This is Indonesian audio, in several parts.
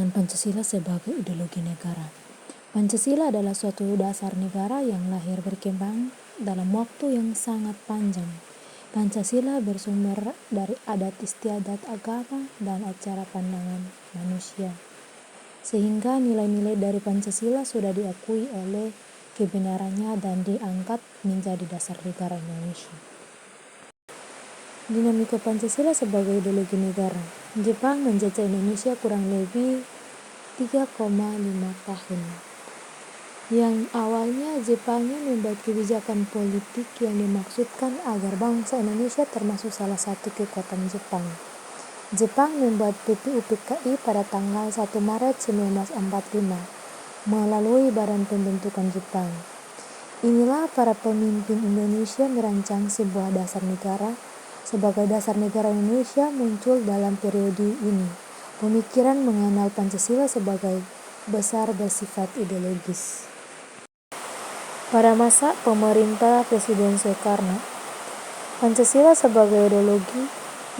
Tantangan Pancasila sebagai ideologi negara. Pancasila adalah suatu dasar negara yang lahir berkembang dalam waktu yang sangat panjang. Pancasila bersumber dari adat istiadat agama dan acara pandangan manusia. Sehingga nilai-nilai dari Pancasila sudah diakui oleh kebenarannya dan diangkat menjadi dasar negara Indonesia. Dinamika Pancasila sebagai ideologi negara. Jepang menjajah Indonesia kurang lebih 3,5 tahun. Yang awalnya Jepangnya membuat kebijakan politik yang dimaksudkan agar bangsa Indonesia termasuk salah satu kekuatan Jepang. Jepang membuat PPUPKI pada tanggal 1 Maret 1945 melalui Badan Pembentukan Jepang. Inilah para pemimpin Indonesia merancang sebuah dasar negara. Sebagai dasar negara Indonesia muncul dalam periode ini pemikiran mengenal Pancasila sebagai besar bersifat ideologis. Pada masa pemerintah Presiden Soekarno, Pancasila sebagai ideologi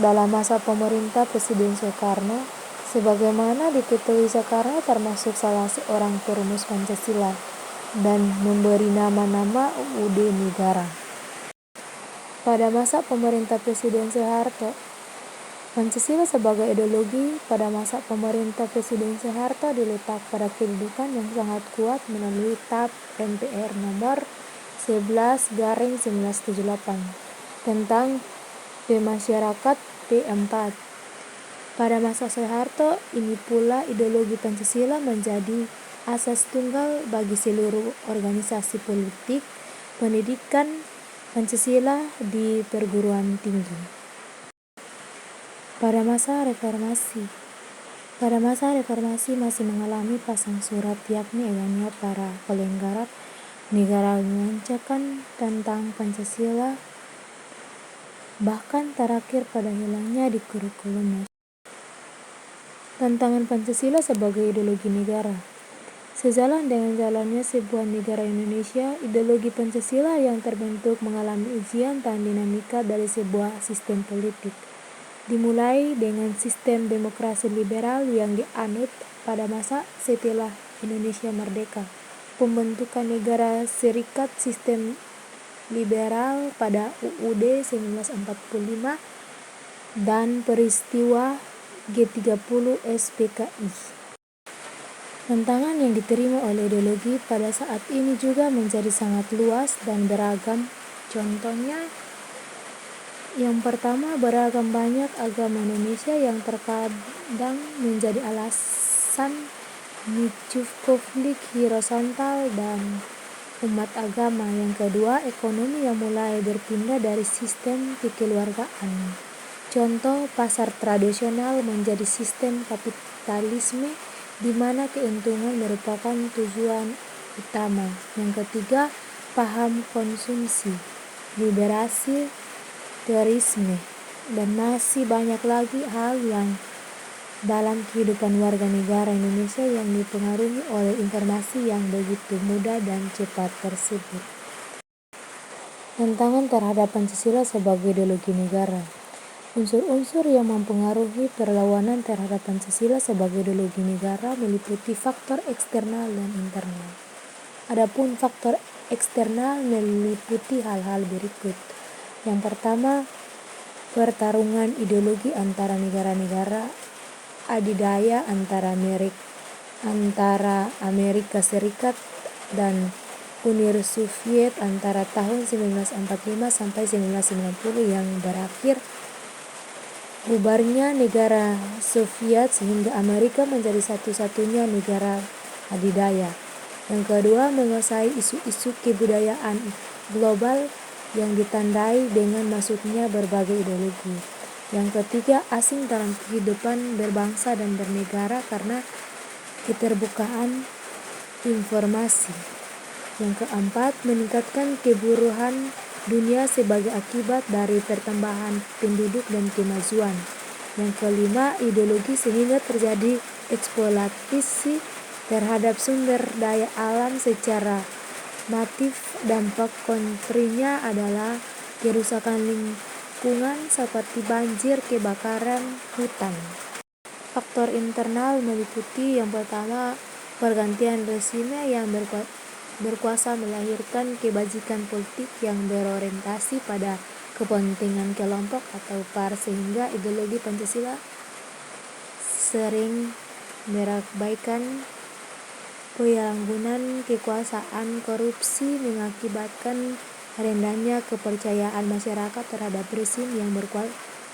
dalam masa pemerintah Presiden Soekarno, sebagaimana diketahui Soekarno termasuk salah seorang perumus Pancasila dan memberi nama-nama UUD negara. Pada masa pemerintah Presiden Soeharto, Pancasila sebagai ideologi pada masa pemerintah Presiden Soeharto diletak pada kedudukan yang sangat kuat melalui TAP MPR nomor 11/1978 tentang Pemasyarakat P4. Pada masa Soeharto, ini pula ideologi Pancasila menjadi asas tunggal bagi seluruh organisasi politik pendidikan Pancasila di perguruan tinggi. Pada masa reformasi masih mengalami pasang surut yakni adanya para pelenggarap negara menguncapkan tentang Pancasila, bahkan terakhir pada hilangnya di kurikulum. Tantangan Pancasila sebagai ideologi negara. Sejalan dengan jalannya sebuah negara Indonesia, ideologi Pancasila yang terbentuk mengalami ujian dan dinamika dari sebuah sistem politik. Dimulai dengan sistem demokrasi liberal yang dianut pada masa setelah Indonesia merdeka, pembentukan negara serikat sistem liberal pada UUD 1945, dan peristiwa G30 SPKI. Tantangan yang diterima oleh ideologi pada saat ini juga menjadi sangat luas dan beragam. Contohnya, yang pertama, beragam banyak agama Indonesia yang terkadang menjadi alasan micu konflik horizontal dan umat agama. Yang kedua, ekonomi yang mulai berpindah dari sistem kekeluargaan. Contoh, pasar tradisional menjadi sistem kapitalisme di mana keuntungan merupakan tujuan utama. Yang ketiga, paham konsumsi, liberasi, terorisme, dan masih banyak lagi hal yang dalam kehidupan warga negara Indonesia yang dipengaruhi oleh informasi yang begitu mudah dan cepat tersebut. Tantangan terhadap Pancasila sebagai ideologi negara. Unsur-unsur yang mempengaruhi perlawanan terhadap Pancasila sebagai ideologi negara meliputi faktor eksternal dan internal. Adapun faktor eksternal meliputi hal-hal berikut. Yang pertama, pertarungan ideologi antara negara-negara adidaya antara Amerika Serikat dan Uni Soviet antara tahun 1945 sampai 1990 yang berakhir bubarnya negara Soviet sehingga Amerika menjadi satu-satunya negara adidaya. Yang kedua, menguasai isu-isu kebudayaan global yang ditandai dengan masuknya berbagai ideologi. Yang ketiga, asing dalam kehidupan berbangsa dan bernegara karena keterbukaan informasi. Yang keempat, meningkatkan keburuhan dunia sebagai akibat dari pertambahan penduduk dan kemajuan. Yang kelima, ideologi sehingga terjadi eksploitasi terhadap sumber daya alam secara masif. Dampak kontrinya adalah kerusakan lingkungan seperti banjir, kebakaran hutan. Faktor internal meliputi yang pertama, pergantian rezim yang berkuasa melahirkan kebajikan politik yang berorientasi pada kepentingan kelompok atau par, sehingga ideologi Pancasila sering merabaikan penyalahgunaan kekuasaan. Korupsi mengakibatkan rendahnya kepercayaan masyarakat terhadap rezim yang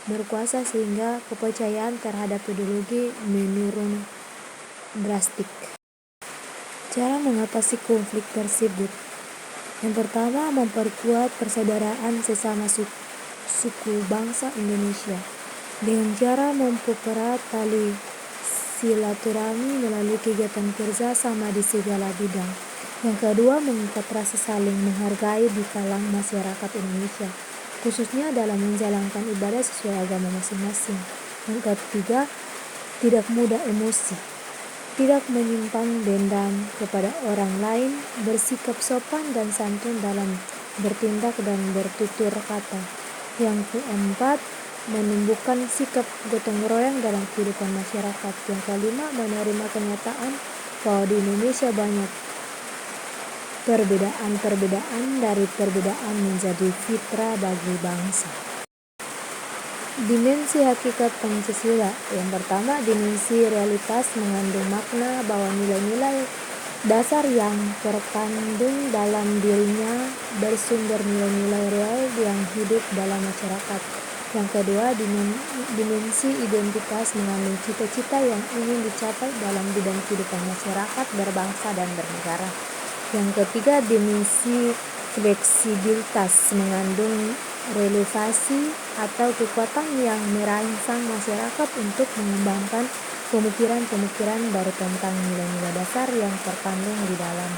berkuasa, sehingga kepercayaan terhadap ideologi menurun drastik. Cara mengatasi konflik tersebut: yang pertama, memperkuat persaudaraan sesama suku bangsa Indonesia dengan cara mempererat tali silaturahmi melalui kegiatan kerja sama di segala bidang. Yang kedua, mengikat rasa saling menghargai di kalangan masyarakat Indonesia, khususnya dalam menjalankan ibadah sesuai agama masing-masing. Yang ketiga, tidak mudah emosi, tidak menyimpan dendam kepada orang lain, bersikap sopan dan santun dalam bertindak dan bertutur kata. Yang keempat, menumbuhkan sikap gotong royong dalam kehidupan masyarakat. Yang kelima, menerima kenyataan bahwa di Indonesia banyak perbedaan dari perbedaan menjadi fitrah bagi bangsa. Dimensi hakikat Pancasila. Yang pertama, dimensi realitas mengandung makna bahwa nilai-nilai dasar yang terkandung dalam dirinya bersumber nilai-nilai real yang hidup dalam masyarakat. Yang kedua, dimensi identitas mengandung cita-cita yang ingin dicapai dalam bidang kehidupan masyarakat, berbangsa, dan bernegara. Yang ketiga, dimensi fleksibilitas mengandung relevansi atau kekuatan yang merangsang masyarakat untuk mengembangkan pemikiran-pemikiran baru tentang nilai-nilai dasar yang terkandung di dalam.